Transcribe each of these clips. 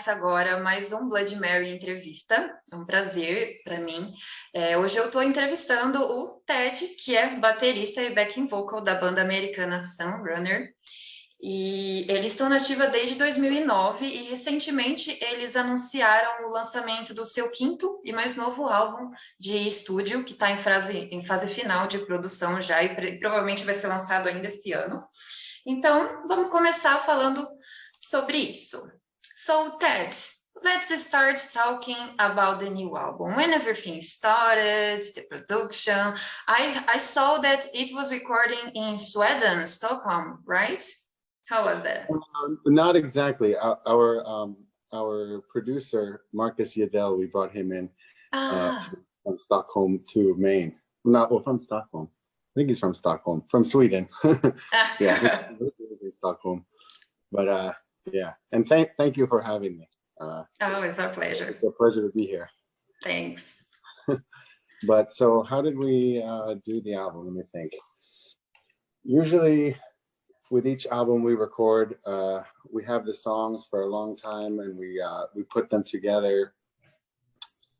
começa agora mais um Blood Mary Entrevista. É um prazer para mim. Hoje eu estou entrevistando o Ted, que é baterista e backing vocal da banda americana SUNRUNNER. E eles estão na ativa desde 2009 e recentemente eles anunciaram o lançamento do seu quinto e mais novo álbum de estúdio, que está em fase final de produção já e provavelmente vai ser lançado ainda esse ano. Então, vamos começar falando sobre isso. So, Ted, let's start talking about the new album. When everything started, the production, I saw that it was recording in Sweden, Stockholm, right? How was that? Not exactly. Our producer, Marcus Yedel, we brought him in from Stockholm to Maine. From Stockholm. I think he's from Stockholm, from Sweden. Yeah, in Stockholm. But yeah, and thank you for having me. Oh, it's our pleasure. It's a pleasure to be here. Thanks. But so how did we do the album? Let me think. Usually with each album we record, we have the songs for a long time and we put them together.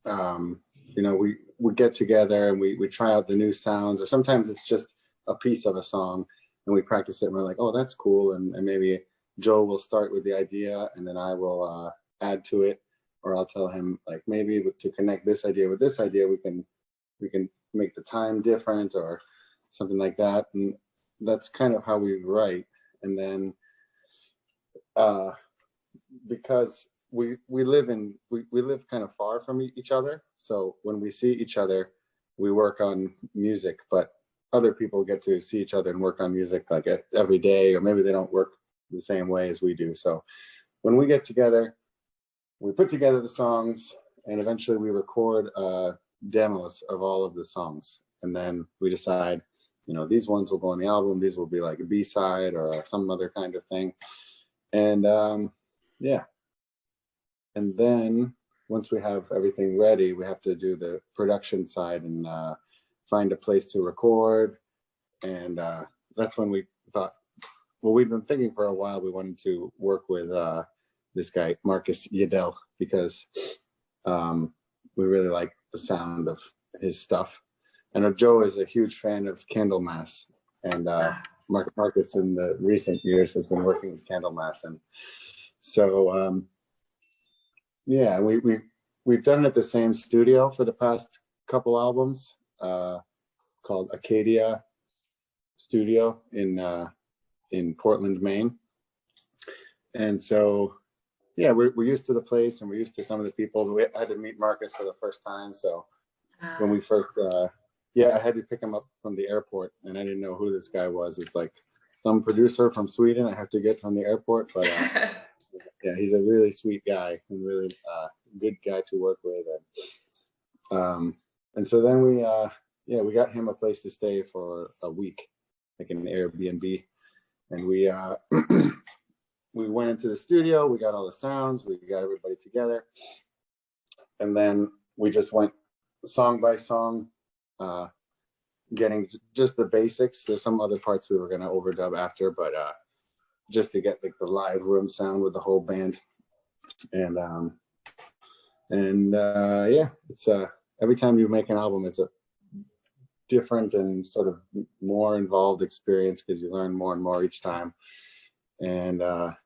You know, we get together and we try out the new sounds, or sometimes it's just a piece of a song and we practice it and we're like, oh, that's cool. And maybe Joe will start with the idea and then I will add to it, or I'll tell him like, maybe to connect this idea with this idea, we can make the time different or something like that. And that's kind of how we write. And then because we live kind of far from each other, so when we see each other we work on music, but other people get to see each other and work on music like every day, or maybe they don't work the same way as we do. So when we get together, we put together the songs and eventually we record demos of all of the songs, and then we decide, you know, these ones will go on the album, these will be like a B-side or some other kind of thing. And yeah, and then once we have everything ready, we have to do the production side and find a place to record. And that's when we thought, well, we've been thinking for a while we wanted to work with this guy Marcus Yedel, because we really like the sound of his stuff. And Joe is a huge fan of Candlemass, and Marcus in the recent years has been working with Candlemass, and so yeah, we've done it at the same studio for the past couple albums, called Acadia Studio in Portland, Maine. And so yeah, we're used to the place and we're used to some of the people. We had to meet Marcus for the first time, so when we first yeah, I had to pick him up from the airport and I didn't know who this guy was. It's like some producer from Sweden I have to get from the airport, but yeah, he's a really sweet guy and really good guy to work with. And so then we got him a place to stay for a week, like an Airbnb. And we we went into the studio, we got all the sounds, we got everybody together. And then we just went song by song, getting just the basics. There's some other parts we were going to overdub after, but just to get like the live room sound with the whole band. And yeah, it's every time you make an album, it's a different and sort of more involved experience because you learn more and more each time. And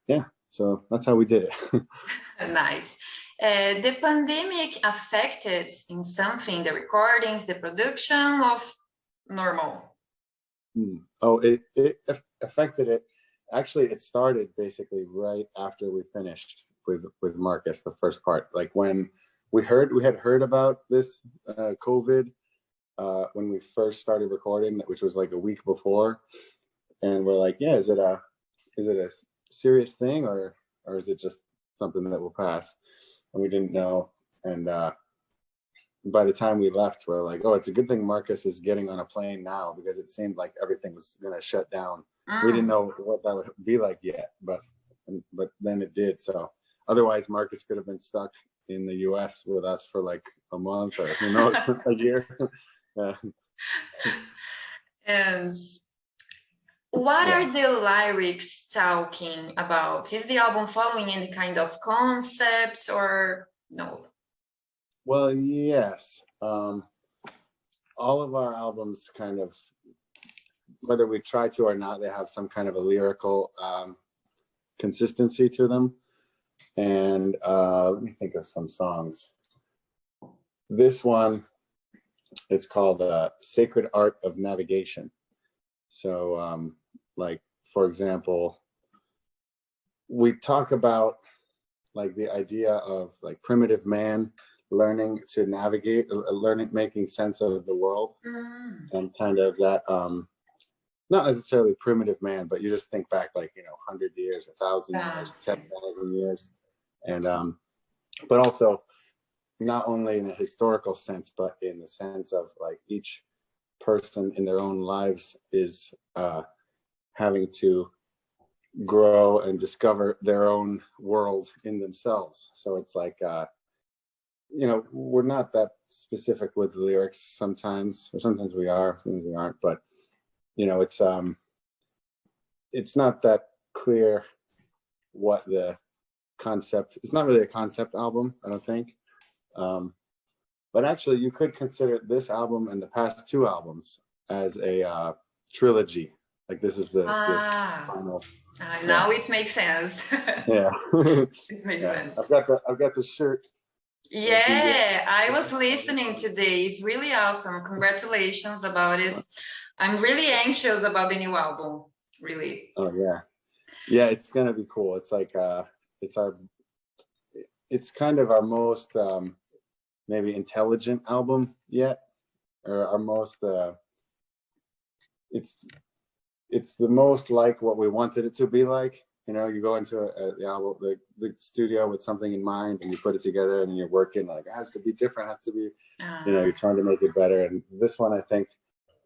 yeah, so that's how we did it. Nice. The pandemic affected in something the recordings, the production of normal? Oh, it affected it. Actually, it started basically right after we finished with Marcus, the first part. Like when we had heard about this COVID when we first started recording, which was like a week before, and we're like, yeah, is it a serious thing or is it just something that will pass? And we didn't know. And by the time we left, we're like, oh, it's a good thing Marcus is getting on a plane now, because it seemed like everything was going to shut down. We didn't know what that would be like yet, but then it did. So otherwise Marcus could have been stuck in the US with us for like a month or who knows, a year. And What Yeah. are the lyrics talking about? Is the album following any kind of concept or no? Well, yes. All of our albums kind of, whether we try to or not, they have some kind of a lyrical consistency to them. And let me think of some songs. This one, it's called Sacred Art of Navigation. So like, for example, we talk about like the idea of like primitive man learning to navigate, making sense of the world, and kind of that, not necessarily primitive man, but you just think back like, 100 years, 1,000 years, 10,000 years. And, but also not only in a historical sense, but in the sense of like each person in their own lives is having to grow and discover their own world in themselves. So it's like, we're not that specific with the lyrics sometimes, or sometimes we are, sometimes we aren't, but it's not that clear what the concept. It's not really a concept album, I don't think. But actually, you could consider this album and the past two albums as a trilogy. Like this is the final. Now it makes sense. Yeah, it makes sense. I've got the shirt. Yeah, I was listening today. It's really awesome. Congratulations about it. I'm really anxious about the new album. Really. Oh yeah, it's gonna be cool. It's like it's kind of our most maybe intelligent album yet, or our most it's the most like what we wanted it to be like. You go into the album, the studio with something in mind, and you put it together, and you're working like it has to be different, has to be, you're trying to make it better. And this one, I think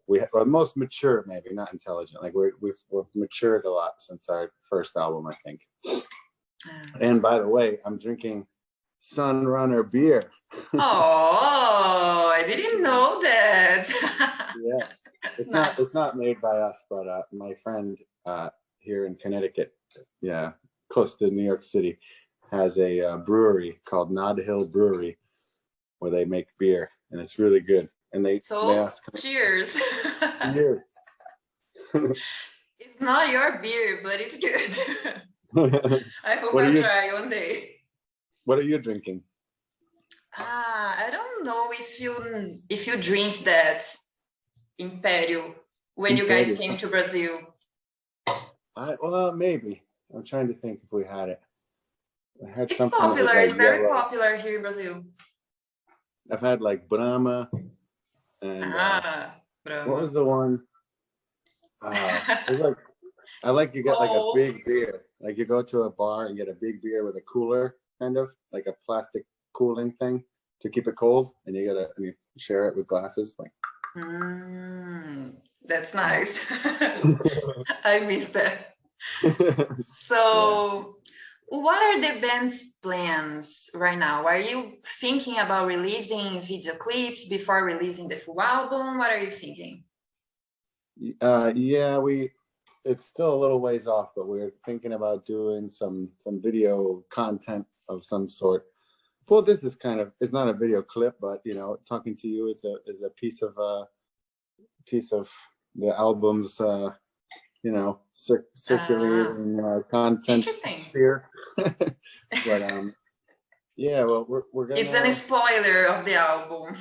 we're most mature, maybe not intelligent. Like we've matured a lot since our first album, I think. And by the way, I'm drinking SUNRUNNER beer. Oh, I didn't know that. Yeah, it's not made by us, but my friend here in Connecticut, close to New York City, has a brewery called Nod Hill Brewery where they make beer, and it's really good. And they asked, cheers. Cheers. It's not your beer, but it's good. I hope I'll try one day. What are you drinking? I don't know if you drink that Imperial when you guys came to Brazil. Well, maybe. I'm trying to think if we had it. I had it's something popular. Like it's very popular here in Brazil. I've had like Brahma and Brahma. What was the one? I like you get like a big beer. Like you go to a bar and get a big beer with a cooler, kind of like a plastic cooling thing to keep it cold, and you share it with glasses. Like, that's nice. I miss that. So, what are the band's plans right now? Are you thinking about releasing video clips before releasing the full album? What are you thinking? Yeah, it's still a little ways off, but we're thinking about doing some video content of some sort. Well, this is it's not a video clip, but talking to you is a piece of the album's circulating content sphere. But yeah, well, we're gonna. It's a spoiler of the album.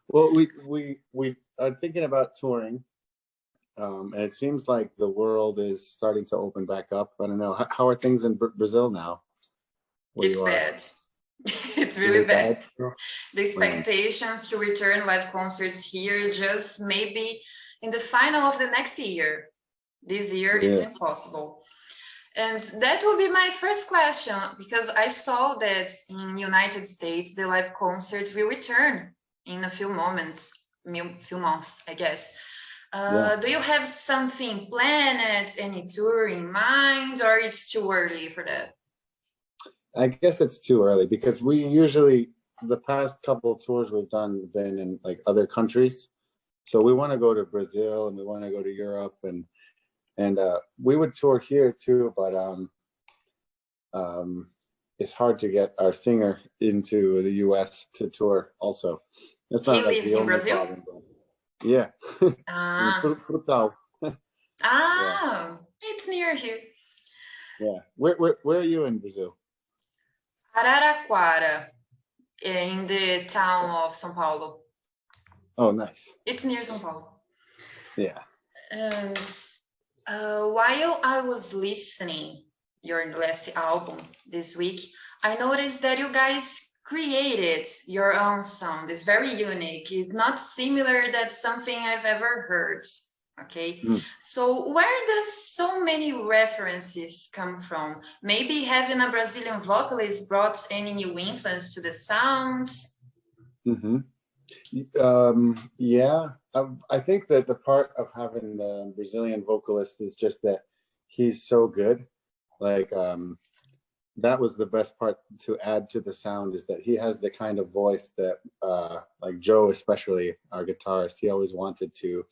Well, we are thinking about touring, and it seems like the world is starting to open back up. I don't know. How are things in Brazil now? It's bad. It's really bad. The expectations to return live concerts here just maybe in the final of the next year. This year, it's impossible. And that will be my first question, because I saw that in United States, the live concerts will return in a few months, I guess. Do you have something planned, any tour in mind, or it's too early for that? I guess it's too early, because we usually, the past couple of tours we've done have been in like other countries. So we want to go to Brazil and we want to go to Europe, and we would tour here too, but it's hard to get our singer into the US to tour also. It's He not like lives the in only Brazil? problem. Yeah. Ah, Frutal. ah, it's near here. Yeah. Where are you in Brazil? Araraquara, in the town of São Paulo. Oh, nice. It's near São Paulo. Yeah. And while I was listening your last album this week, I noticed that you guys created your own sound. It's very unique. It's not similar to something I've ever heard. Okay, so where does so many references come from? Maybe having a Brazilian vocalist brought any new influence to the sound? Yeah, I think that the part of having the Brazilian vocalist is just that he's so good. Like, that was the best part to add to the sound, is that he has the kind of voice that, like Joe, especially our guitarist, he always wanted to,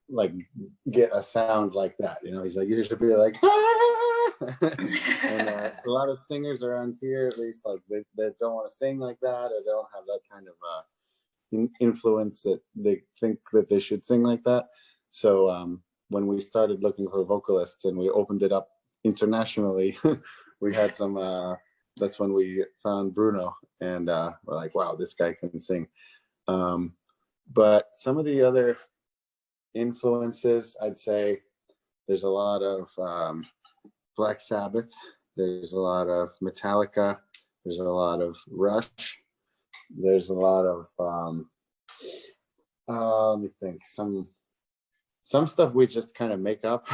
like, get a sound like that. You know, he's like, you should be like, and a lot of singers around here, at least, like they don't want to sing like that, or they don't have that kind of influence that they think that they should sing like that. So when we started looking for vocalists and we opened it up internationally, we had some, that's when we found Bruno, and we're like, wow, this guy can sing. But some of the other influences, I'd say there's a lot of Black Sabbath, there's a lot of Metallica, there's a lot of Rush, there's a lot of let me think, some stuff we just kind of make up.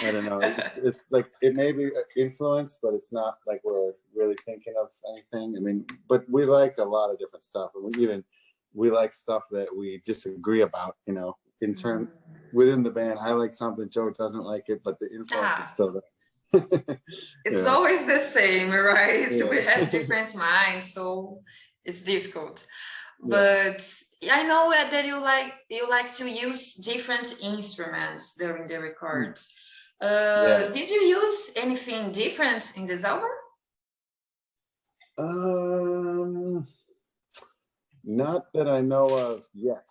I don't know, it's like, it may be influenced, but it's not like we're really thinking of anything. I mean, but we like a lot of different stuff, and we like stuff that we disagree about, you know, in turn within the band. I like something, Joe doesn't like it, but the influence is still there. It's always the same, right? Yeah. We have different minds, so it's difficult. But I know that you like to use different instruments during the records. Did you use anything different in this album? Not that I know of yet.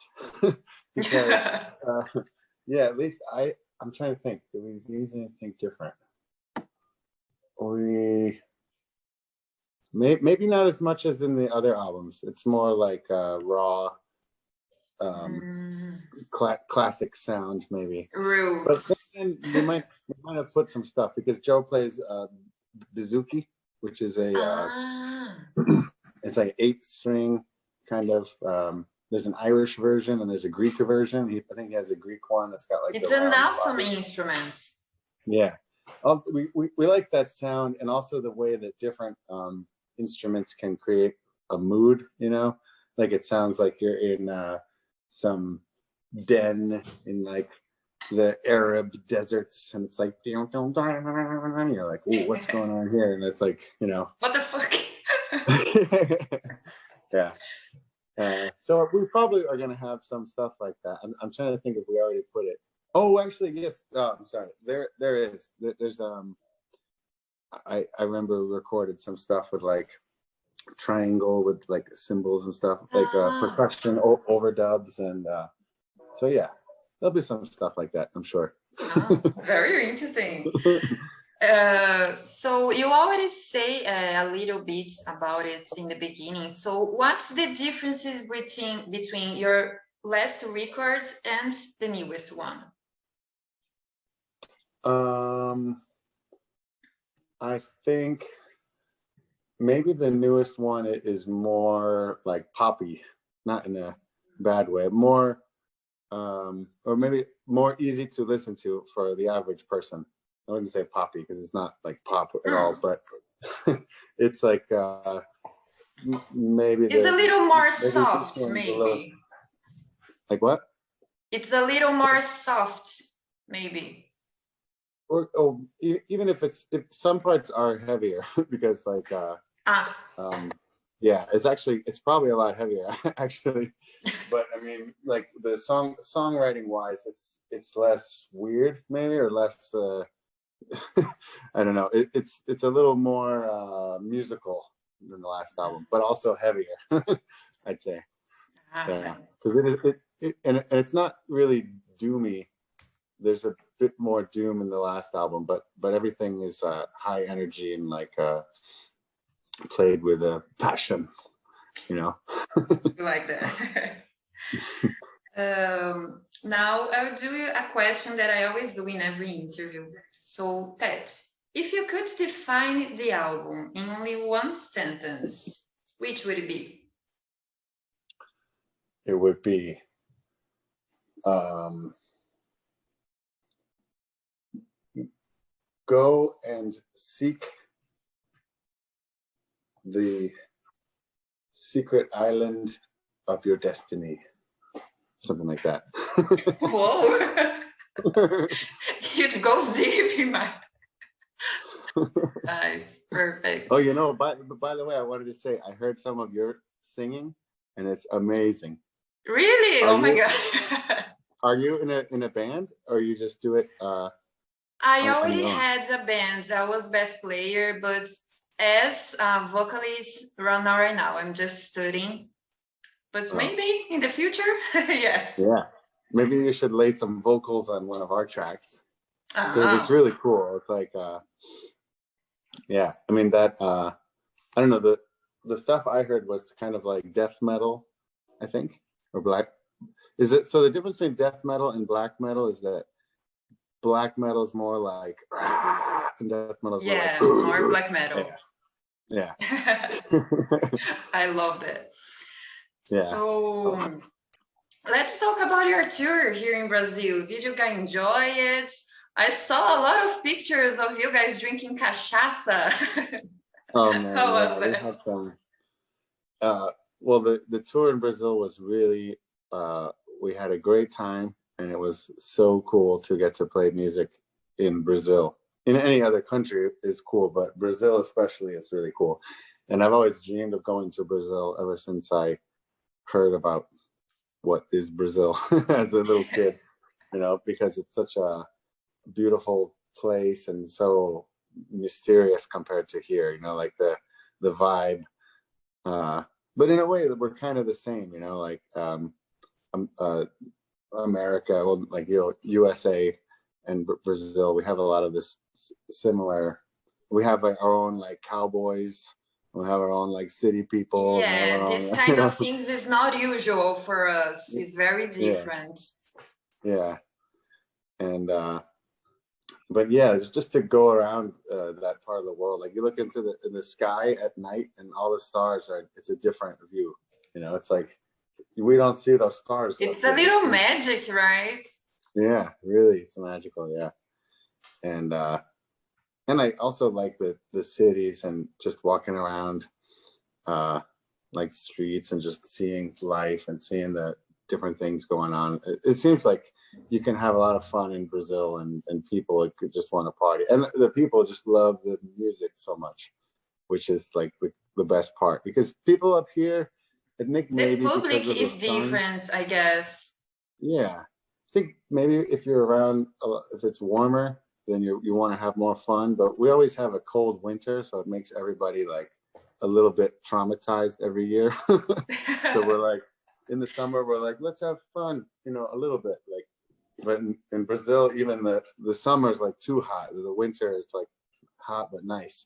Because yeah, at least I'm trying to think, do we use anything different? We maybe not as much as in the other albums. It's more like raw, classic sound, maybe. Roots. But then we might have put some stuff, because Joe plays bouzouki, which is a it's like 8-string kind of. There's an Irish version and there's a Greek version. I think he has a Greek one that's got like. It's an awesome instrument. Yeah. We like that sound, and also the way that different instruments can create a mood, you know, like it sounds like you're in some den in like the Arab deserts, and it's like, you're like, ooh, what's going on here? And it's like, you know, what the fuck? Yeah. So we probably are going to have some stuff like that. I'm trying to think if we already put it. Oh, actually, yes. Oh, I'm sorry. There is. There's I remember recorded some stuff with like triangle with like cymbals and stuff, like percussion overdubs, and so yeah, there'll be some stuff like that, I'm sure. Oh, very interesting. So you already say a little bit about it in the beginning. So what's the differences between your last record and the newest one? I think maybe the newest one is more like poppy, not in a bad way, more or maybe more easy to listen to for the average person. I wouldn't say poppy because it's not like pop at all, but it's like maybe it's a little more soft, maybe. Like what? It's a little more soft, maybe. Or even if some parts are heavier, because like yeah, it's probably a lot heavier actually. but I mean, like the songwriting wise, it's less weird maybe, or less I don't know. It's a little more musical than the last album, but also heavier. I'd say. Yeah, because and it's not really doomy. There's a bit more doom in the last album, but everything is high energy and like played with a passion, you know. Like that. Now I'll do you a question that I always do in every interview. So Ted, if you could define the album in only one sentence, which would it be? It would be go and seek the secret island of your destiny. Something like that. Whoa. It goes deep in my... Nice, perfect. Oh, you know, by the way, I wanted to say, I heard some of your singing and it's amazing. Really? Oh my God. Are you in a band, or you just do it? I already had a band. I was bass player, but as a vocalist right now, I'm just studying. But maybe in the future, yes. Yeah, maybe you should lay some vocals on one of our tracks, because it's really cool. It's like, yeah. I mean that. I don't know, the stuff I heard was kind of like death metal, I think, or black. Is it so? The difference between death metal and black metal is that black metal is more like, and death metal is more black metal. Yeah. I love that. Yeah. So let's talk about your tour here in Brazil. Did you guys enjoy it? I saw a lot of pictures of you guys drinking cachaça. Oh man, how was that? We had some. Well, the tour in Brazil was really. We had a great time, and it was so cool to get to play music in Brazil. In any other country is cool, but Brazil especially is really cool. And I've always dreamed of going to Brazil ever since I heard about what is Brazil as a little kid, you know, because it's such a beautiful place and so mysterious compared to here, you know, like the vibe. But in a way that we're kind of the same, you know, like America, well, like, you know, USA and Brazil, we have a lot of this similar. We have like our own like cowboys. We have our own like city people. Yeah, this kind of things is not usual for us. It's very different. Yeah. And but yeah, it's just to go around that part of the world. Like you look into the sky at night, and all the stars it's a different view. You know, it's like we don't see those stars. It's a little magic, right? Yeah, really, it's magical. Yeah, and I also like the cities and just walking around, like streets and just seeing life and seeing the different things going on. It seems like you can have a lot of fun in Brazil, and people could just want to party, and the people just love the music so much, which is like the best part, because people up here, I think maybe the public is different, I guess. Yeah, I think maybe if you're around, if it's warmer, then you want to have more fun. But we always have a cold winter, so it makes everybody like a little bit traumatized every year. So we're like, in the summer, we're like, let's have fun, you know, a little bit. Like, but in Brazil, even the summer is like too hot. The winter is like hot but nice.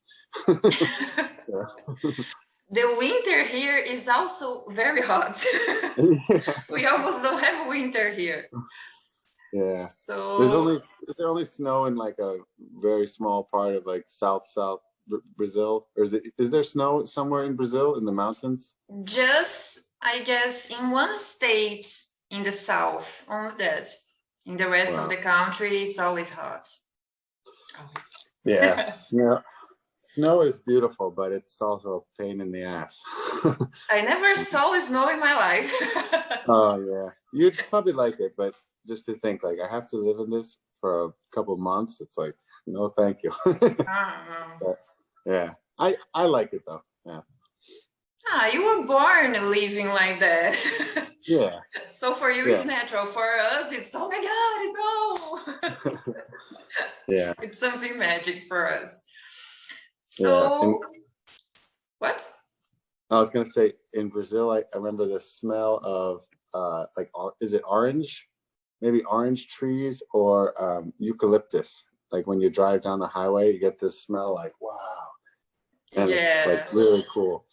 The winter here is also very hot. We almost don't have winter here. Yeah. So is there only snow in like a very small part of like south Brazil, or is there snow somewhere in Brazil in the mountains? Just, I guess, in one state in the south, only that. In the rest of the country, it's always hot. Always. Yes. Snow is beautiful, but it's also a pain in the ass. I never saw snow in my life. Oh yeah, you'd probably like it, but just to think like I have to live in this for a couple months, it's like, no thank you. But, yeah, I like it though. Yeah. You were born living like that. Yeah. So for you, it's natural. For us, it's, oh my God, it's no. Yeah. It's something magic for us. So, what? I was going to say, in Brazil, I remember the smell of, like, is it orange? Maybe orange trees or eucalyptus. Like when you drive down the highway, you get this smell like, wow. And it's like really cool.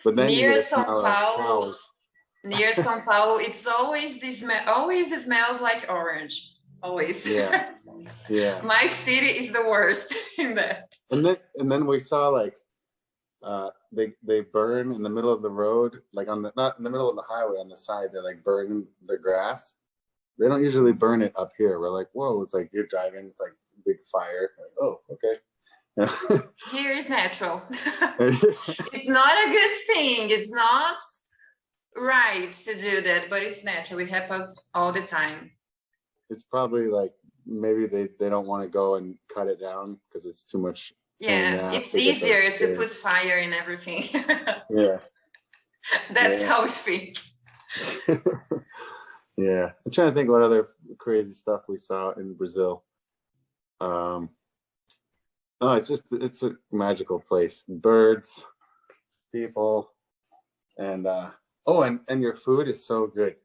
But then near you São Paulo, like near São Paulo, it's always always smells like orange. Always. Yeah. Yeah. My city is the worst in that. And then we saw like they burn in the middle of the road, like on the, not in the middle of the highway, on the side, they like burn the grass. They don't usually burn it up here. We're like, whoa, it's like you're driving, it's like big fire. Like, oh, okay. Here is natural. It's not a good thing. It's not right to do that, but it's natural. It happens all the time. It's probably like maybe they don't want to go and cut it down because it's too much. Yeah, it's easier to put fire in everything. Yeah. That's how we think. Yeah, I'm trying to think what other crazy stuff we saw in Brazil. Oh, it's a magical place. Birds, people, and and your food is so good.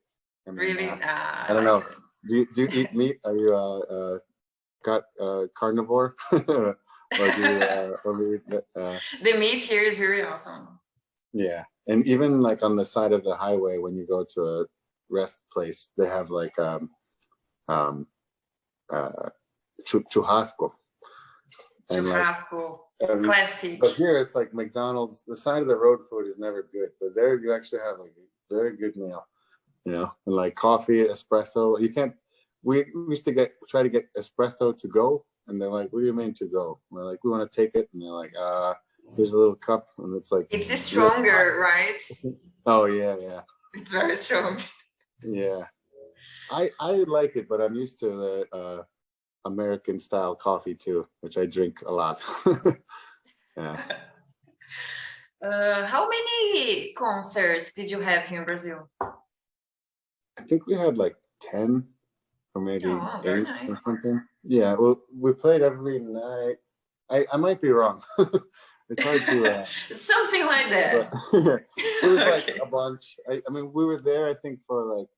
I mean, really? I don't know. Do you eat meat? Are you carnivore? Or do you only eat, the meat here is really awesome. Yeah, and even like on the side of the highway when you go to a rest place, they have like churrasco. Churrasco, classic. But here it's like McDonald's. The side of the road food is never good, but there you actually have like a very good meal, you know, and like coffee, espresso. You can't. We used to try to get espresso to go, and they're like, "What do you mean to go?" And we're like, "We want to take it," and they're like, "Here's a little cup," and it's like it's stronger, right? Oh yeah. It's very strong. Yeah, I like it, but I'm used to the American style coffee too, which I drink a lot. Yeah. How many concerts did you have here in Brazil? I think we had like 10 or maybe 8 nice. or something. Yeah, well, we played every night. I might be wrong. It's hard to something like that. It was like a bunch. I mean, we were there I think for like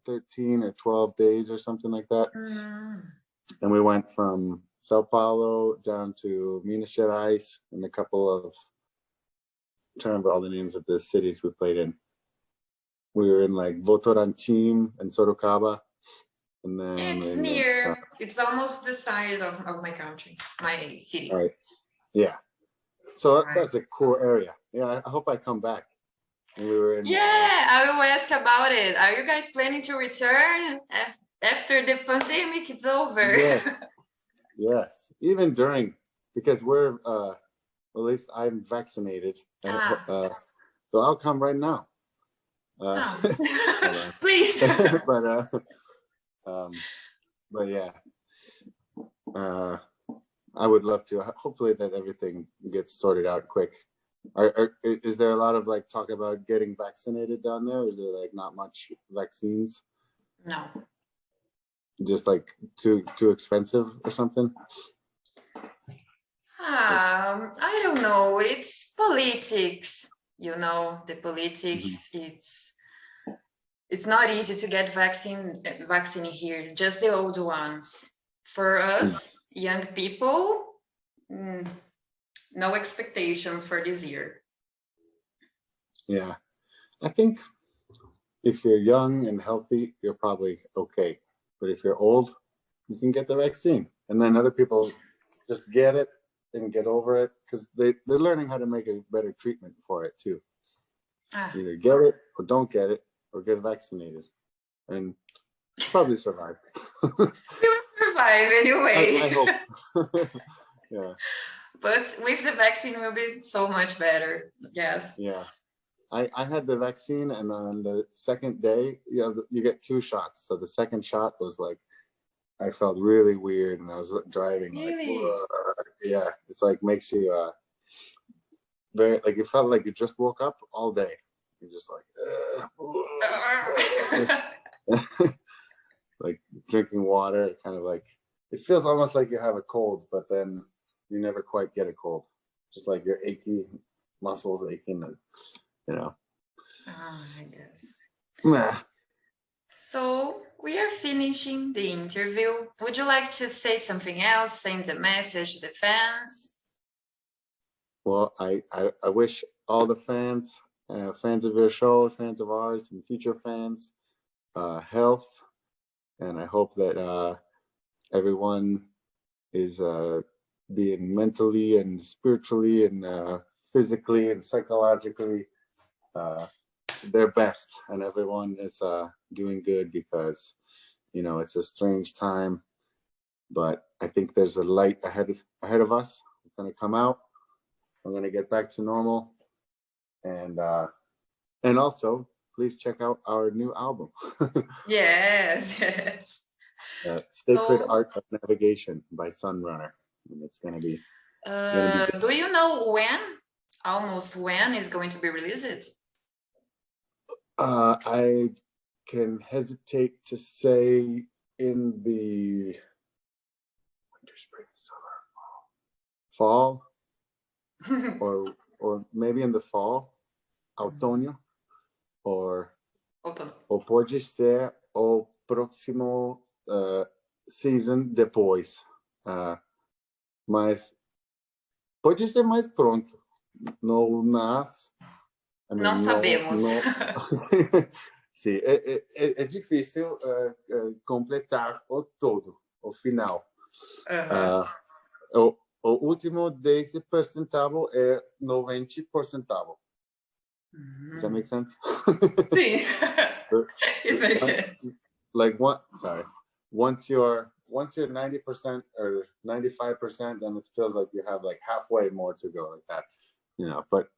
13 or 12 days or something like that. And we went from Sao Paulo down to Minas Gerais and a couple of, I'm trying to remember all the names of the cities we played in. We were in like Votorantim and Sorocaba. And then it's near, it's almost the side of my country, my city. Right. Yeah. So that's a cool area. Yeah, I hope I come back. And we were in, I will ask about it. Are you guys planning to return after the pandemic is over? Yes. Even during, because we're, at least I'm vaccinated. So I'll come right now. Please. But yeah, I would love to. Hopefully that everything gets sorted out quick. Is there a lot of like talk about getting vaccinated down there? Or is there like not much vaccines? No. Just like too expensive or something? I don't know. It's politics. You know, the politics. It's not easy to get vaccine here. Just the old ones. For us, young people, no expectations for this year. Yeah, I think if you're young and healthy, you're probably okay. But if you're old, you can get the vaccine. And then other people just get it and get over it because they're learning how to make a better treatment for it too. Either get it or don't get it or get vaccinated and probably survive. We will survive anyway. I hope. Yeah. But with the vaccine, it will be so much better. Yes. Yeah. I had the vaccine, and on the second day, you get 2 shots. So the second shot was like, I felt really weird, and I was driving. Really? Like, yeah, it's like makes you very like it felt like you just woke up all day. you're just like, like drinking water, kind of like, it feels almost like you have a cold, but then you never quite get a cold. Just like your achy muscles aching, and, you know. I guess. Meh. So we are finishing the interview. Would you like to say something else, send a message to the fans? Well, I wish all the fans, fans of your show, fans of ours, and future fans, health, and I hope that everyone is being mentally and spiritually and physically and psychologically their best, and everyone is doing good, because you know it's a strange time, but I think there's a light ahead of us. We're going to come out. We're going to get back to normal, and also please check out our new album. Yes. Sacred Art of Navigation by SUNRUNNER, and it's going to be do you know when, almost when, is going to be released? I can hesitate to say in the winter, spring, summer, fall, or maybe in the fall, outono, ou pode ser o próximo season depois, mas pode ser mais pronto. Não sabemos. Sim, é difícil completar o todo, o final. O último 10% é 90%. Does that make sense? Sim. It makes sense. Like once you're 90% or 95%, then it feels like you have like halfway more to go, like that, you know. But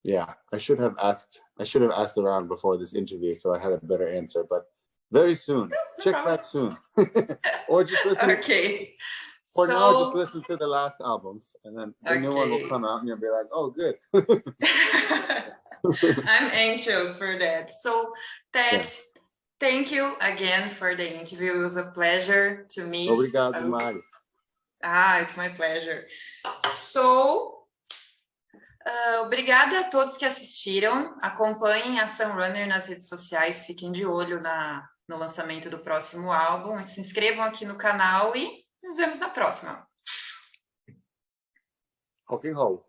yeah, I should have asked around before this interview, so I had a better answer. But very soon, check back soon, or just listen. Okay. For now, just listen to the last albums, and then the new one will come out, and you'll be like, "Oh, good." I'm anxious for that. So, Ted, thank you again for the interview. It was a pleasure to meet. Obrigado, Mari. It's my pleasure. So, obrigada a todos que assistiram. Acompanhem a SUNRUNNER nas redes sociais. Fiquem de olho no lançamento do próximo álbum. Se inscrevam aqui no canal e nos vemos na próxima. Rock and roll.